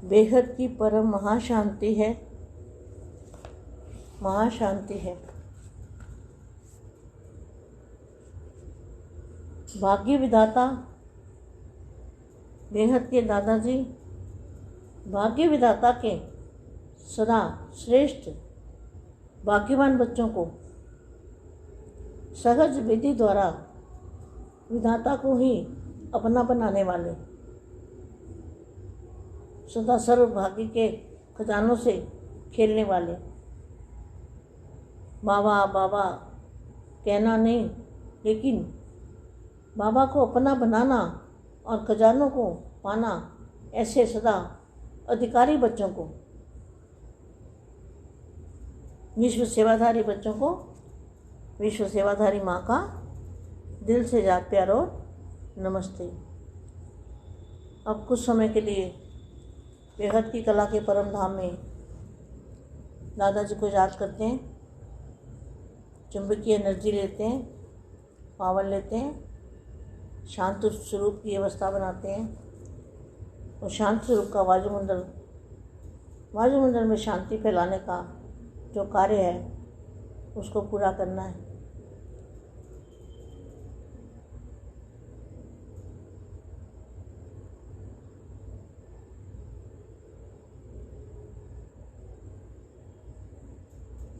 बेहद की परम महाशांति है, महाशांति है। भाग्य विधाता बेहद के दादाजी भाग्य विधाता के सदा श्रेष्ठ भाग्यवान बच्चों को सहज विधि द्वारा विधाता को ही अपना बनाने वाले, सदा सर्व भाग्य के खजानों से खेलने वाले, बाबा बाबा कहना नहीं, लेकिन बाबा को अपना बनाना और खजानों को पाना, ऐसे सदा अधिकारी बच्चों को, विश्व सेवाधारी बच्चों को विश्व सेवाधारी माँ का दिल से याद प्यार और नमस्ते। अब कुछ समय के लिए बेहद की कला के परम धाम में दादाजी को याद करते हैं, चुंबकीय एनर्जी लेते हैं, पावर लेते हैं, शांत स्वरूप की अवस्था बनाते हैं और शांत स्वरूप का वायुमंडल में शांति फैलाने का जो कार्य है उसको पूरा करना है।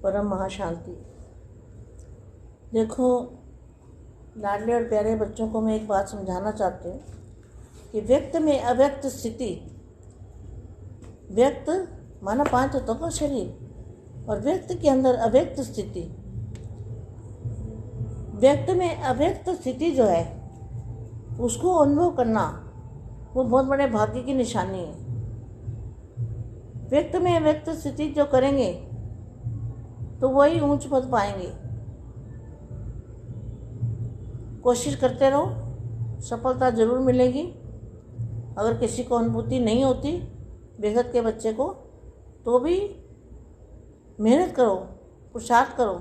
परम महाशांति। देखो लाडले और प्यारे बच्चों को मैं एक बात समझाना चाहती हूँ कि व्यक्त में अव्यक्त स्थिति, व्यक्त माना 5 तत्वों का शरीर और व्यक्त के अंदर अव्यक्त स्थिति, व्यक्त में अव्यक्त स्थिति जो है उसको अनुभव करना वो बहुत बड़े भाग्य की निशानी है। व्यक्त में अव्यक्त स्थिति जो करेंगे तो वही ऊंच पद पाएंगे। कोशिश करते रहो, सफलता जरूर मिलेगी। अगर किसी को अनुभूति नहीं होती बेहद के बच्चे को, तो भी मेहनत करो, पुरुषार्थ करो।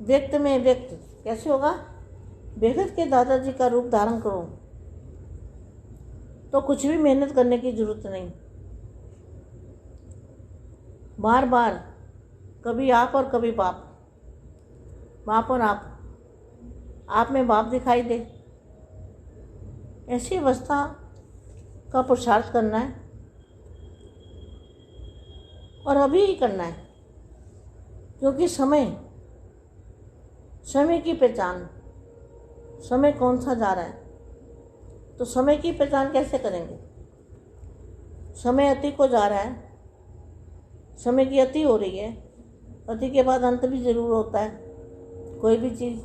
व्यक्त में व्यक्त कैसे होगा? बेहद के दादाजी का रूप धारण करो तो कुछ भी मेहनत करने की जरूरत नहीं। बार बार कभी आप और कभी बाप, बाप और आप में बाप दिखाई दे, ऐसी अवस्था का पुरुषार्थ करना है और अभी ही करना है। क्योंकि समय की पहचान, समय कौन सा जा रहा है, तो समय की पहचान कैसे करेंगे? समय अति को जा रहा है, समय की अति हो रही है, अति के बाद अंत भी जरूर होता है। कोई भी चीज़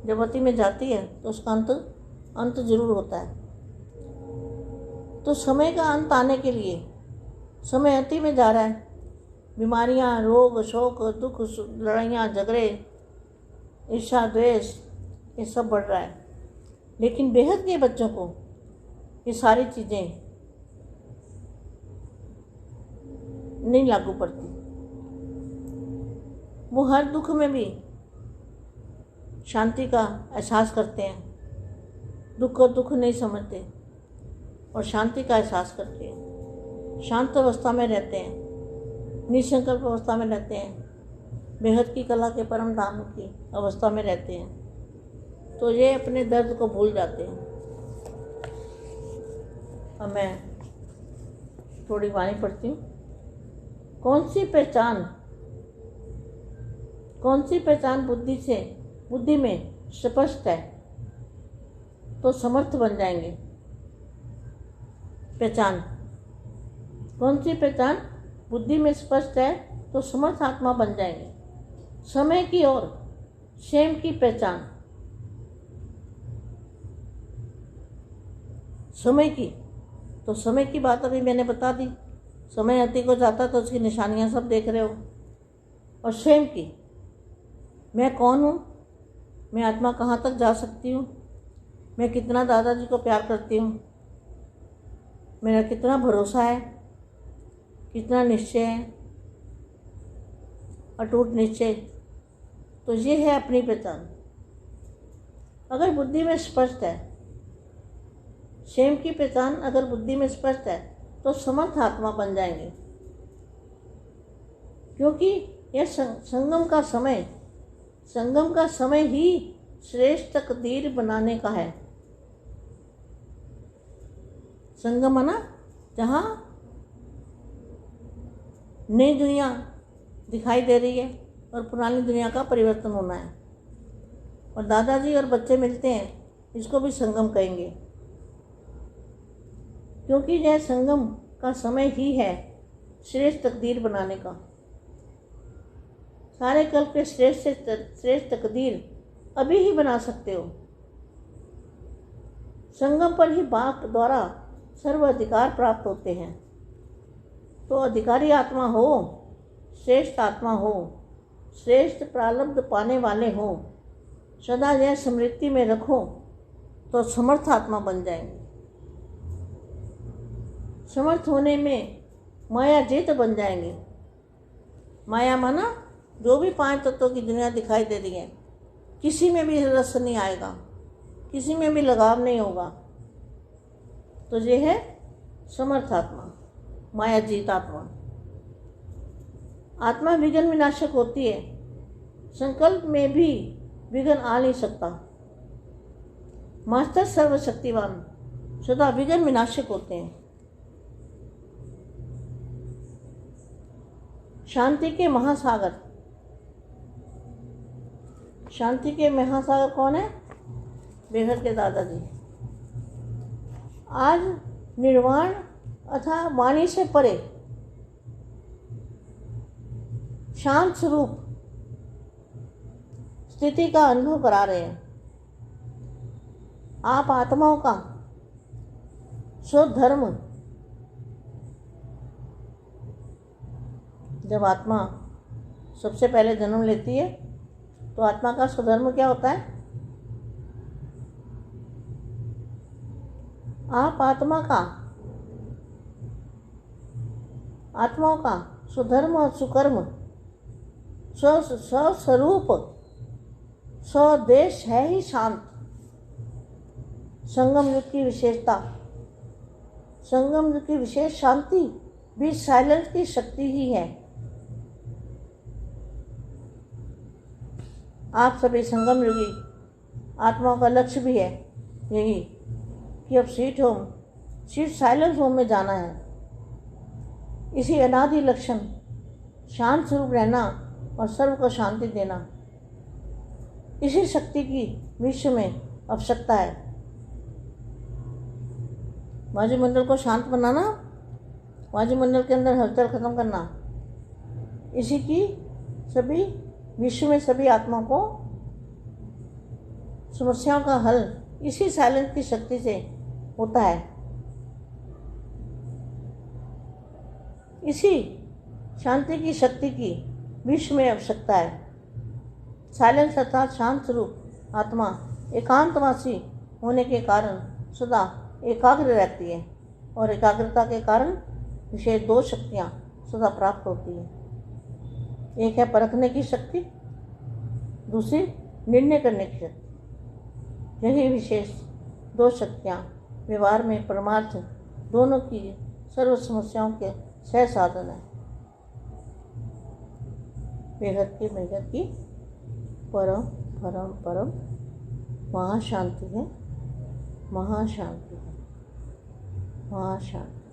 जब अति में जाती है तो उसका अंत जरूर होता है। तो समय का अंत आने के लिए समय अति में जा रहा है। बीमारियां, रोग, शोक, दुख, लड़ाइयाँ, झगड़े, ईर्ष्या, द्वेष, ये सब बढ़ रहा है। लेकिन बेहद के बच्चों को ये सारी चीज़ें नहीं लागू पड़ती। वो हर दुख में भी शांति का एहसास करते हैं, दुख को दुख नहीं समझते और शांति का एहसास करते हैं। शांत अवस्था में रहते हैं, निसंकल्प अवस्था में रहते हैं, बेहद की कला के परम धाम की अवस्था में रहते हैं, तो ये अपने दर्द को भूल जाते हैं। अब मैं थोड़ी वाणी पढ़ती हूँ। कौन सी पहचान बुद्धि में स्पष्ट है तो समर्थ बन जाएंगे। पहचान, कौन सी पहचान बुद्धि में स्पष्ट है तो समर्थ आत्मा बन जाएंगे। समय की और क्षेम की पहचान, समय की बात अभी मैंने बता दी। समय अति को जाता तो उसकी निशानियां सब देख रहे हो। और स्वयं की, मैं कौन हूँ, मैं आत्मा कहाँ तक जा सकती हूँ, मैं कितना दादाजी को प्यार करती हूँ, मेरा कितना भरोसा है, कितना निश्चय है, अटूट निश्चय। तो ये है अपनी पहचान। अगर बुद्धि में स्पष्ट है, स्वयं की पहचान अगर बुद्धि में स्पष्ट है तो समर्थ आत्मा बन जाएंगे, क्योंकि यह संगम का समय ही श्रेष्ठ तकदीर बनाने का है। संगम है ना, जहाँ नई दुनिया दिखाई दे रही है और पुरानी दुनिया का परिवर्तन होना है, और दादाजी और बच्चे मिलते हैं, इसको भी संगम कहेंगे, क्योंकि यह संगम का समय ही है श्रेष्ठ तकदीर बनाने का। सारे कल्प के श्रेष्ठ तकदीर अभी ही बना सकते हो। संगम पर ही वाक द्वारा सर्व अधिकार प्राप्त होते हैं। तो अधिकारी आत्मा हो, श्रेष्ठ आत्मा हो, श्रेष्ठ प्रारब्ध पाने वाले हो, सदा यह स्मृति में रखो तो समर्थ आत्मा बन जाएंगे। समर्थ होने में माया जीत बन जाएंगे। माया माना जो भी 5 तत्वों की दुनिया दिखाई दे रही है, किसी में भी रस नहीं आएगा, किसी में भी लगाव नहीं होगा। तो ये है समर्थ आत्मा, माया जीत आत्मा। आत्मा विघ्न विनाशक होती है, संकल्प में भी विघ्न आ नहीं सकता। मास्टर सर्वशक्तिवान सदा विघ्न विनाशक होते हैं। शांति के महासागर, शांति के महासागर कौन है? बेघर के दादाजी। आज निर्वाण अथा वाणी से परे शांत स्वरूप स्थिति का अनुभव करा रहे हैं। आप आत्माओं का स्वधर्म, जब आत्मा सबसे पहले जन्म लेती है तो आत्मा का स्वधर्म क्या होता है? आप आत्माओं का स्वधर्म और सुकर्म, स्वस्वरूप, स्वदेश है ही शांत। संगम युग की विशेषता, संगम युग की विशेष शांति भी साइलेंस की शक्ति ही है। आप सभी संगम युगी आत्माओं का लक्ष्य भी है यही कि अब सीट साइलेंस होम में जाना है। इसी अनादि लक्षण शांत स्वरूप रहना और सर्व को शांति देना, इसी शक्ति की विश्व में आवश्यकता है। वायुमंडल को शांत बनाना, वायुमंडल के अंदर हलचल खत्म करना, इसी की सभी विश्व में सभी आत्माओं को समस्याओं का हल इसी साइलेंस की शक्ति से होता है। इसी शांति की शक्ति की विश्व में आवश्यकता है। साइलेंस अर्थात शांत स्वरूप आत्मा एकांतवासी होने के कारण सदा एकाग्र रहती है, और एकाग्रता के कारण विशेष 2 शक्तियाँ सदा प्राप्त होती है। एक है परखने की शक्ति, दूसरी निर्णय करने की शक्ति। यही विशेष 2 शक्तियाँ व्यवहार में परमार्थ दोनों की सर्व समस्याओं के सह साधन है। बेहद की परम परम परम महाशांति है, महाशांति है, महाशांति।